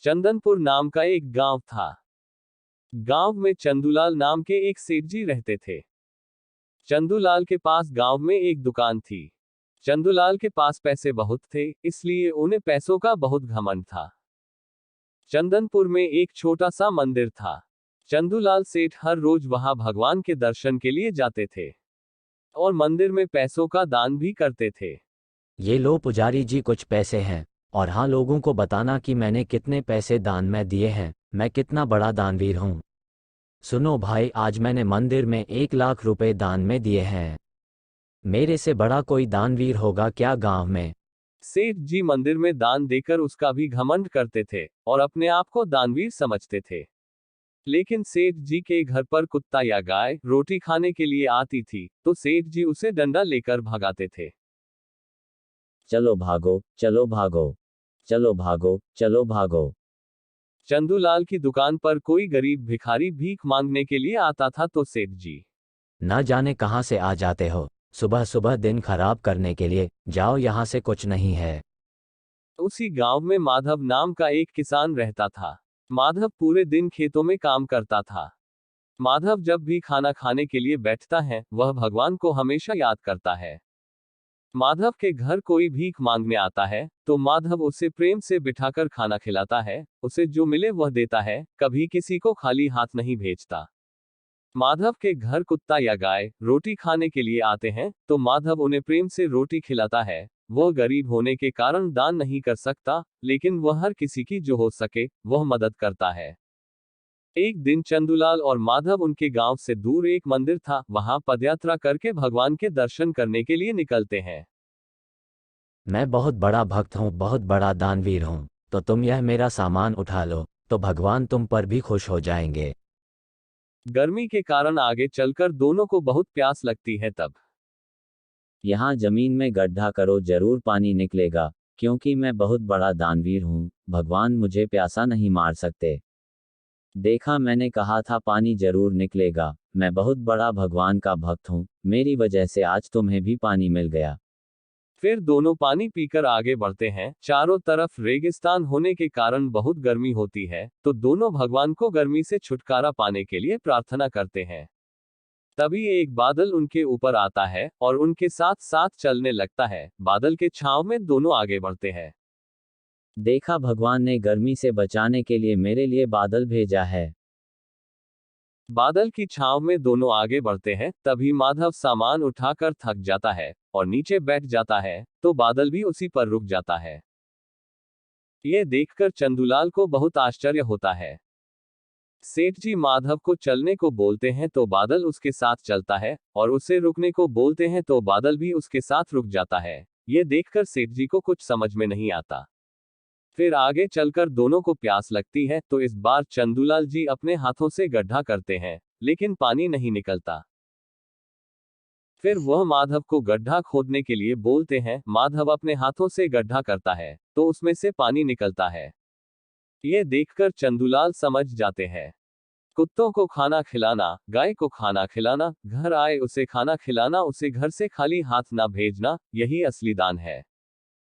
चंदनपुर नाम का एक गांव था। गांव में चंदूलाल नाम के एक सेठ जी रहते थे। चंदूलाल के पास गांव में एक दुकान थी। चंदूलाल के पास पैसे बहुत थे, इसलिए उन्हें पैसों का बहुत घमंड था। चंदनपुर में एक छोटा सा मंदिर था। चंदूलाल सेठ हर रोज वहां भगवान के दर्शन के लिए जाते थे और मंदिर में पैसों का दान भी करते थे। ये लो पुजारी जी कुछ पैसे हैं, और हाँ लोगों को बताना कि मैंने कितने पैसे दान में दिए हैं, मैं कितना बड़ा दानवीर हूँ। सुनो भाई, आज मैंने मंदिर में 1 लाख रुपए दान में दिए हैं। मेरे से बड़ा कोई दानवीर होगा क्या गांव में? सेठ जी मंदिर में दान देकर उसका भी घमंड करते थे और अपने आप को दानवीर समझते थे। लेकिन सेठ जी के घर पर कुत्ता या गाय रोटी खाने के लिए आती थी तो सेठ जी उसे डंडा लेकर भगाते थे। चलो भागो, चलो भागो, चलो भागो, चलो भागो। चंदूलाल की दुकान पर कोई गरीब भिखारी भीख मांगने के लिए आता था तो सेठ जी ना जाने कहाँ से आ जाते हो, सुबह सुबह दिन खराब करने के लिए, जाओ यहाँ से, कुछ नहीं है। उसी गांव में माधव नाम का एक किसान रहता था। माधव पूरे दिन खेतों में काम करता था। माधव जब भी खाना खाने के लिए बैठता है वह भगवान को हमेशा याद करता है। माधव के घर कोई भीख मांगने आता है तो माधव उसे प्रेम से बिठाकर खाना खिलाता है, उसे जो मिले वह देता है, कभी किसी को खाली हाथ नहीं भेजता। माधव के घर कुत्ता या गाय रोटी खाने के लिए आते हैं तो माधव उन्हें प्रेम से रोटी खिलाता है। वह गरीब होने के कारण दान नहीं कर सकता, लेकिन वह हर किसी की जो हो सके वह मदद करता है। एक दिन चंदूलाल और माधव उनके गांव से दूर एक मंदिर था, वहां पदयात्रा करके भगवान के दर्शन करने के लिए निकलते हैं। मैं बहुत बड़ा भक्त हूँ, बहुत बड़ा दानवीर हूँ, तो तुम यह मेरा सामान उठा लो, तो भगवान तुम पर भी खुश हो जाएंगे। गर्मी के कारण आगे चलकर दोनों को बहुत प्यास लगती है। तब यहाँ जमीन में गड्ढा करो, जरूर पानी निकलेगा, क्योंकि मैं बहुत बड़ा दानवीर हूँ, भगवान मुझे प्यासा नहीं मार सकते। देखा, मैंने कहा था पानी जरूर निकलेगा, मैं बहुत बड़ा भगवान का भक्त हूँ, मेरी वजह से आज तुम्हें भी पानी मिल गया। फिर दोनों पानी पीकर आगे बढ़ते हैं। चारों तरफ रेगिस्तान होने के कारण बहुत गर्मी होती है, तो दोनों भगवान को गर्मी से छुटकारा पाने के लिए प्रार्थना करते हैं। तभी एक बादल उनके ऊपर आता है और उनके साथ साथ चलने लगता है। बादल के छांव में दोनों आगे बढ़ते हैं। देखा, भगवान ने गर्मी से बचाने के लिए मेरे लिए बादल भेजा है। बादल की छांव में दोनों आगे बढ़ते हैं। तभी माधव सामान उठाकर थक जाता है और नीचे बैठ जाता है, तो बादल भी उसी पर रुक जाता है। यह देखकर चंदूलाल को बहुत आश्चर्य होता है। सेठ जी माधव को चलने को बोलते हैं तो बादल उसके साथ चलता है, और उसे रुकने को बोलते हैं तो बादल भी उसके साथ रुक जाता है। यह देखकर सेठ जी को कुछ समझ में नहीं आता। फिर आगे चलकर दोनों को प्यास लगती है तो इस बार चंदूलाल जी अपने हाथों से गड्ढा करते हैं, लेकिन पानी नहीं निकलता। फिर वह माधव को गड्ढा खोदने के लिए बोलते हैं। माधव अपने हाथों से गड्ढा करता है तो उसमें से पानी निकलता है। यह देखकर चंदूलाल समझ जाते हैं। कुत्तों को खाना खिलाना, गाय को खाना खिलाना, घर आए उसे खाना खिलाना, उसे घर से खाली हाथ ना भेजना, यही असली दान है।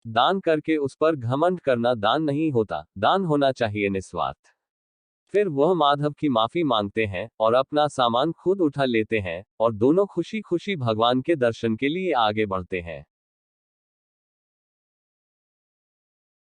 दान करके उस पर घमंड करना दान नहीं होता, दान होना चाहिए निस्वार्थ। फिर वह माधव की माफी मांगते हैं और अपना सामान खुद उठा लेते हैं और दोनों खुशी खुशी भगवान के दर्शन के लिए आगे बढ़ते हैं।